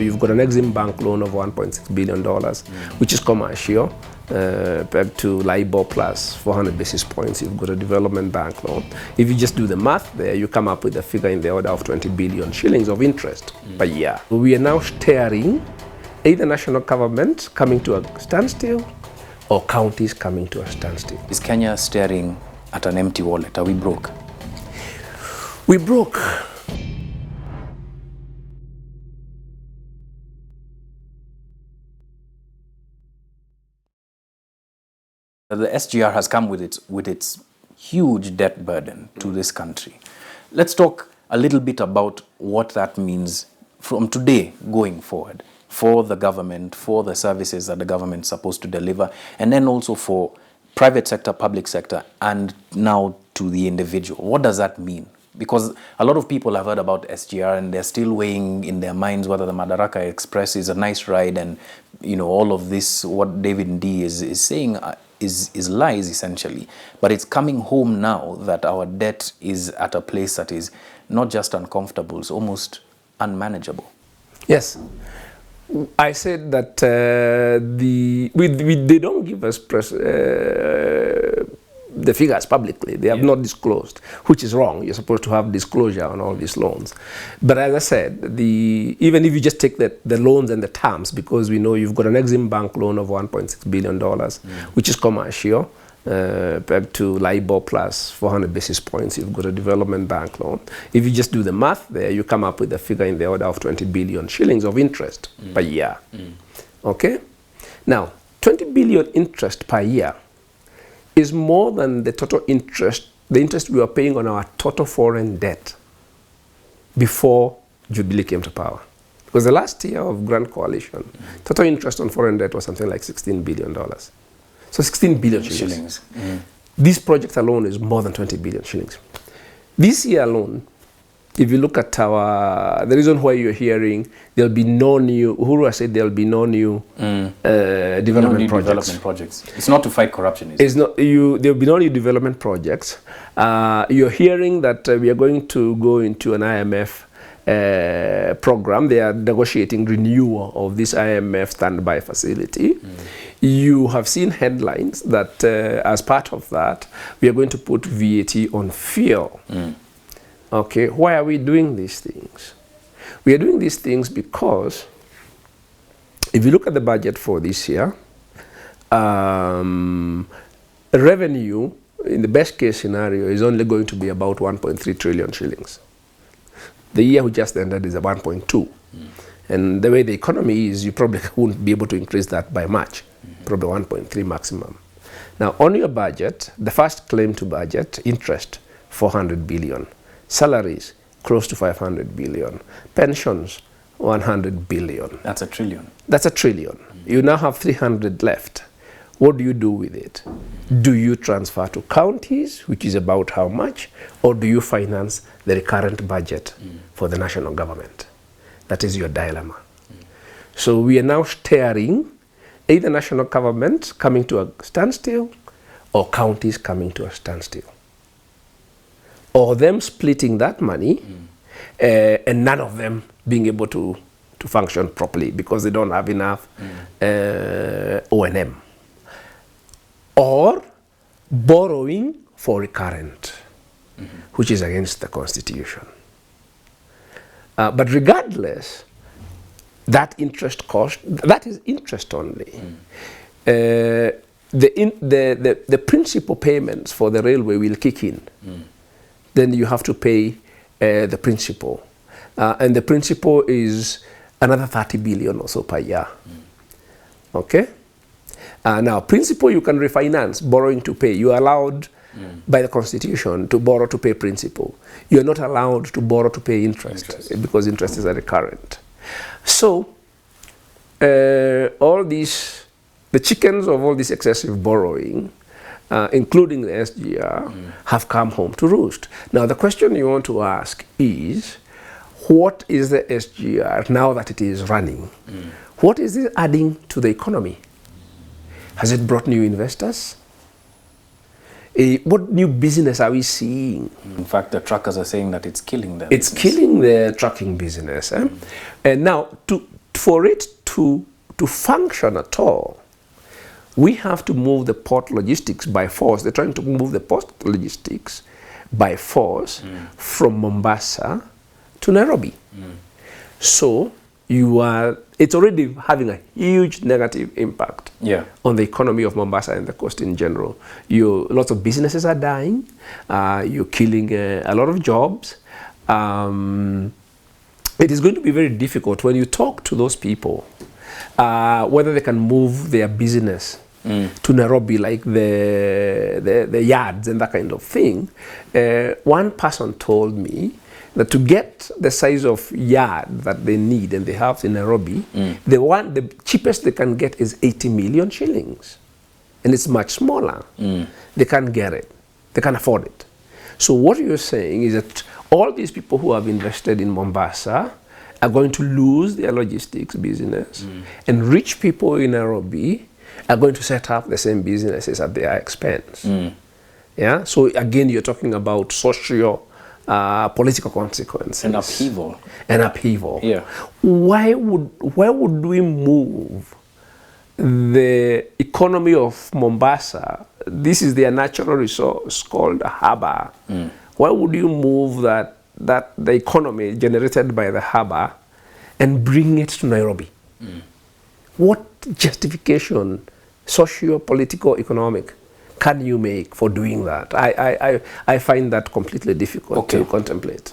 you've got an Exim Bank loan of $1.6 billion, which is commercial, pegged to LIBOR plus 400 basis points. You've got a development bank loan. If you just do the math there, you come up with a figure in the order of 20 billion shillings of interest per year. We are now staring either national government coming to a standstill or counties coming to a standstill. Is Kenya staring at an empty wallet? Are we broke? We broke. The SGR has come with its huge debt burden to this country. Let's talk a little bit about what that means from today going forward for the government, for the services that the government is supposed to deliver, and then also for private sector, public sector, and now to the individual. What does that mean? Because a lot of people have heard about SGR and they're still weighing in their minds whether the Madaraka Express is a nice ride, and all of this, what David Ndii is saying is lies essentially. But it's coming home now that our debt is at a place that is not just uncomfortable, it's almost unmanageable. Yes. I said that they don't give us the figures publicly. They have not disclosed, which is wrong. You're supposed to have disclosure on all these loans. But as I said, even if you just take the loans and the terms, because we know you've got an Exim Bank loan of $1.6 billion, which is commercial, pegged to LIBOR plus 400 basis points. You've got a development bank loan. If you just do the math there, you come up with a figure in the order of 20 billion shillings of interest per year. Okay? Now, 20 billion interest per year is more than the total interest, the interest we were paying on our total foreign debt before Jubilee came to power. Because the last year of Grand Coalition, total interest on foreign debt was something like $16 billion. So 16 billion shillings. This project alone is more than 20 billion shillings. This year alone, if you look at the reason why you're hearing there'll be no new, Uhuru has said there'll be no new development projects. It's not to fight corruption, is it? It's not, there'll be no new development projects. You're hearing that we are going to go into an IMF program. They are negotiating renewal of this IMF standby facility. You have seen headlines that as part of that, we are going to put VAT on fuel. Okay, why are we doing these things? We are doing these things because if you look at the budget for this year, revenue in the best case scenario is only going to be about 1.3 trillion shillings. The year we just ended is a 1.2. And the way the economy is, you probably won't be able to increase that by much, probably 1.3 maximum. Now, on your budget, the first claim to budget, interest, 400 billion. Salaries, close to 500 billion. Pensions, 100 billion. That's a trillion. That's a trillion. You now have 300 left. What do you do with it? Do you transfer to counties, which is about how much, or do you finance the recurrent budget for the national government? That is your dilemma. So we are now staring either national government coming to a standstill or counties coming to a standstill. Or them splitting that money and none of them being able to function properly because they don't have enough O&M. Or borrowing for recurrent, which is against the Constitution. But regardless, that interest cost, that is interest only. The principal payments for the railway will kick in. Then you have to pay the principal. And the principal is another 30 billion or so per year. Okay? Now, principal you can refinance, borrowing to pay. You are allowed by the Constitution to borrow to pay principal. You are not allowed to borrow to pay interest. Because interest is a recurrent. So, all these, the chickens of all this excessive borrowing, including the SGR, have come home to roost. Now, the question you want to ask is, what is the SGR now that it is running? What is it adding to the economy? Has it brought new investors? What new business are we seeing? In fact, the truckers are saying that it's killing them. It's killing the trucking business. And now, for it to function at all, we have to move the port logistics by force. They're trying to move the port logistics by force from Mombasa to Nairobi. So it's already having a huge negative impact on the economy of Mombasa and the coast in general. Lots of businesses are dying. You're killing a lot of jobs. It is going to be very difficult when you talk to those people, whether they can move their business to Nairobi, like the yards and that kind of thing. One person told me that to get the size of yard that they need and they have in Nairobi, the cheapest they can get is 80 million shillings. And it's much smaller. They can't get it. They can't afford it. So what you're saying is that all these people who have invested in Mombasa are going to lose their logistics business, and rich people in Nairobi are going to set up the same businesses at their expense. Yeah. So again, you're talking about social, political consequences. An upheaval. An upheaval. Yeah. Where would we move the economy of Mombasa? This is their natural resource called a harbor. Why would you move that the economy generated by the harbor and bring it to Nairobi? What justification, socio, political, economic, can you make for doing that? I find that completely difficult to contemplate.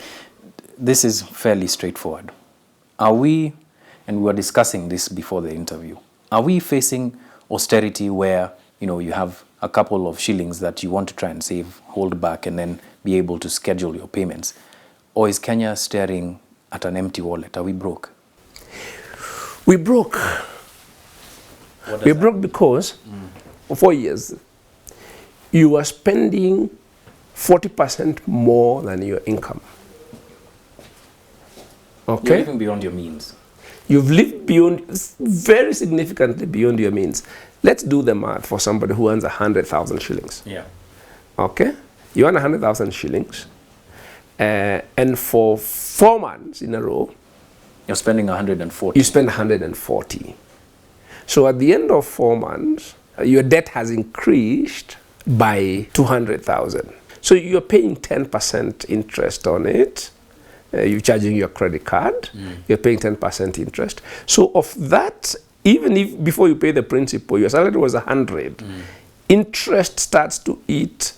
This is fairly straightforward. Are we, and we were discussing this before the interview, are we facing austerity where, you have a couple of shillings that you want to try and save, hold back, and then be able to schedule your payments? Or is Kenya staring at an empty wallet? Are we broke? We broke. We broke because for 4 years, you are spending 40% more than your income. Okay? You're living beyond your means. You've lived very significantly beyond your means. Let's do the math for somebody who earns 100,000 shillings. Yeah. Okay? You earn 100,000 shillings. And for 4 months in a row, you're spending 140. You spend 140. So at the end of 4 months, your debt has increased by 200,000. So you're paying 10% interest on it. You're charging your credit card. You're paying 10% interest. So of that, even if before you pay the principal, your salary was 100, interest starts to eat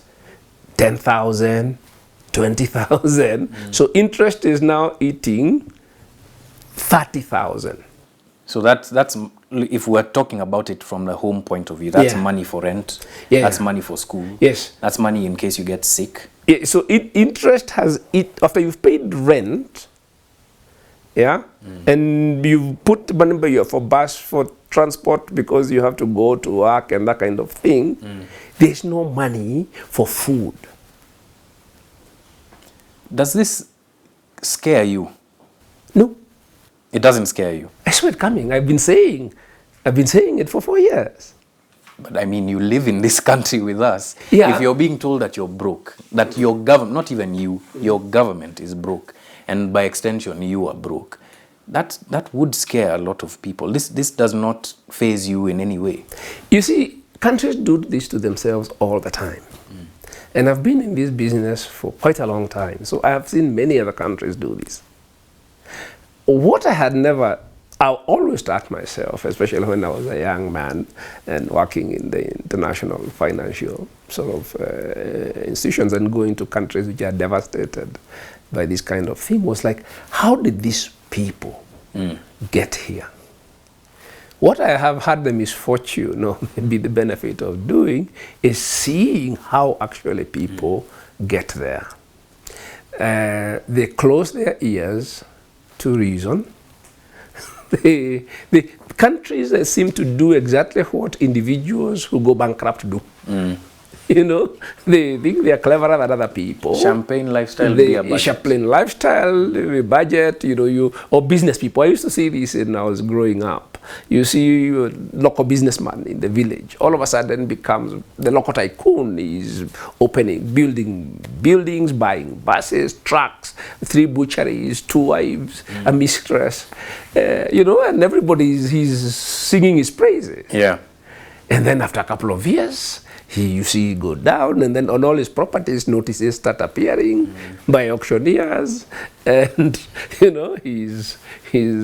10,000, 20,000. So interest is now eating 30,000. So that's if we're talking about it from the home point of view, that's money for rent. That's money for school. Yes. That's money in case you get sick. So interest has after you've paid rent, and you've put money for bus, for transport because you have to go to work and that kind of thing, there's no money for food. Does this scare you? No. It doesn't scare you? I saw it coming. I've been saying it for 4 years. But I mean, you live in this country with us. Yeah. If you're being told that you're broke, that your government, not even you, your government is broke, and by extension you are broke, that would scare a lot of people. This does not faze you in any way. You see, countries do this to themselves all the time. And I've been in this business for quite a long time, so I have seen many other countries do this. What I always asked myself, especially when I was a young man and working in the international financial sort of institutions and going to countries which are devastated by this kind of thing, was like, how did these people get here? What I have had the misfortune, or maybe the benefit of doing, is seeing how actually people get there. They close their ears to reason. The countries seem to do exactly what individuals who go bankrupt do. You know, they think they are cleverer than other people. Champagne lifestyle, beer budget. Champagne lifestyle, budget, or business people. I used to see this when I was growing up. You see a local businessman in the village, all of a sudden becomes the local tycoon. Is building buildings, buying buses, trucks, 3 butcheries, 2 wives, a mistress, and he's singing his praises. Yeah. And then after a couple of years, you see go down, and then on all his properties, notices start appearing by auctioneers, and he's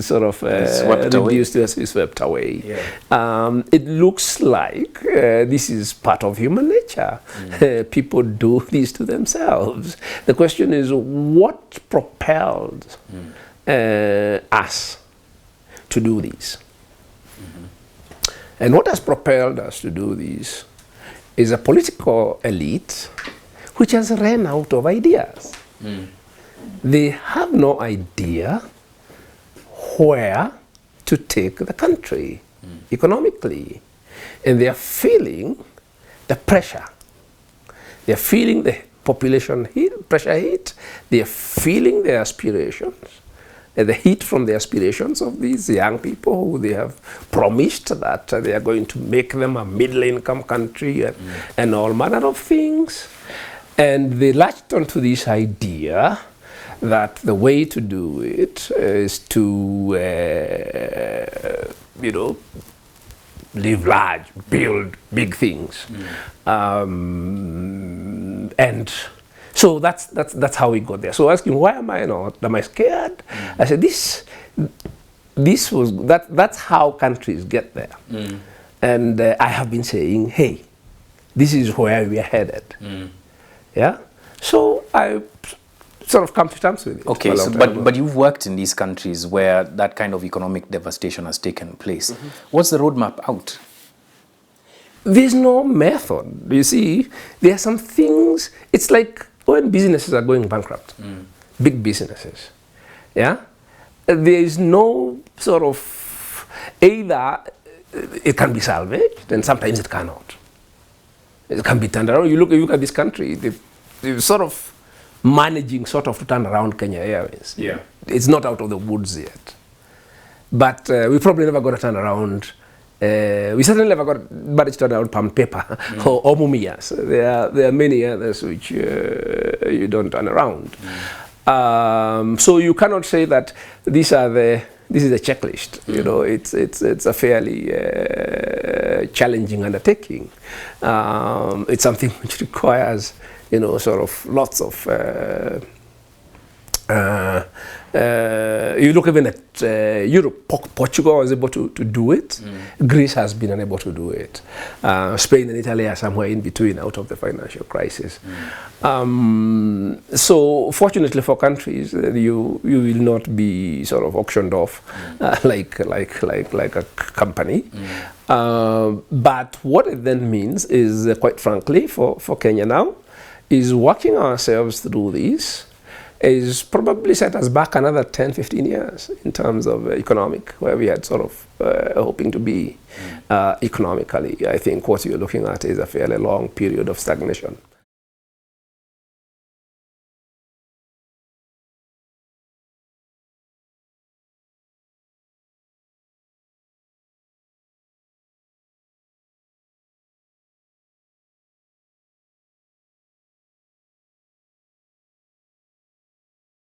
sort of reduced to he's swept away. Yeah. It looks like this is part of human nature. People do this to themselves. The question is, what propelled us to do this? And what has propelled us to do this is a political elite which has ran out of ideas. They have no idea where to take the country economically. And they are feeling the pressure. They are feeling the population heat, pressure heat. They are feeling their aspirations. The heat from the aspirations of these young people who they have promised that they are going to make them a middle-income country and all manner of things. And they latched onto this idea that the way to do it is to, live large, build big things. And so that's how we got there. So asking, why am I not? Am I scared? I said, that's how countries get there. And I have been saying, hey, this is where we are headed. Yeah. So I sort of come to terms with it. Okay, so, but you've worked in these countries where that kind of economic devastation has taken place. What's the roadmap out? There's no method. You see, there are some things. It's like when businesses are going bankrupt, big businesses, yeah, there is no sort of, either it can be salvaged and sometimes it cannot. It can be turned around. You look at this country, they're sort of managing to turn around Kenya Airways. Yeah. It's not out of the woods yet. But we probably never got to turn around. We certainly never managed to turn around Palm Paper or Mumias. There are many others which you don't turn around. So you cannot say that this is a checklist. It's a fairly challenging undertaking. It's something which requires sort of lots of. You look even at Europe. Portugal was able to do it. Greece has been unable to do it. Spain and Italy are somewhere in between, out of the financial crisis. So fortunately for countries, you will not be sort of auctioned off like a company. But what it then means is, quite frankly, for Kenya now, is working ourselves through this is probably set us back another 10, 15 years in terms of economic, where we had sort of hoping to be economically. I think what you're looking at is a fairly long period of stagnation.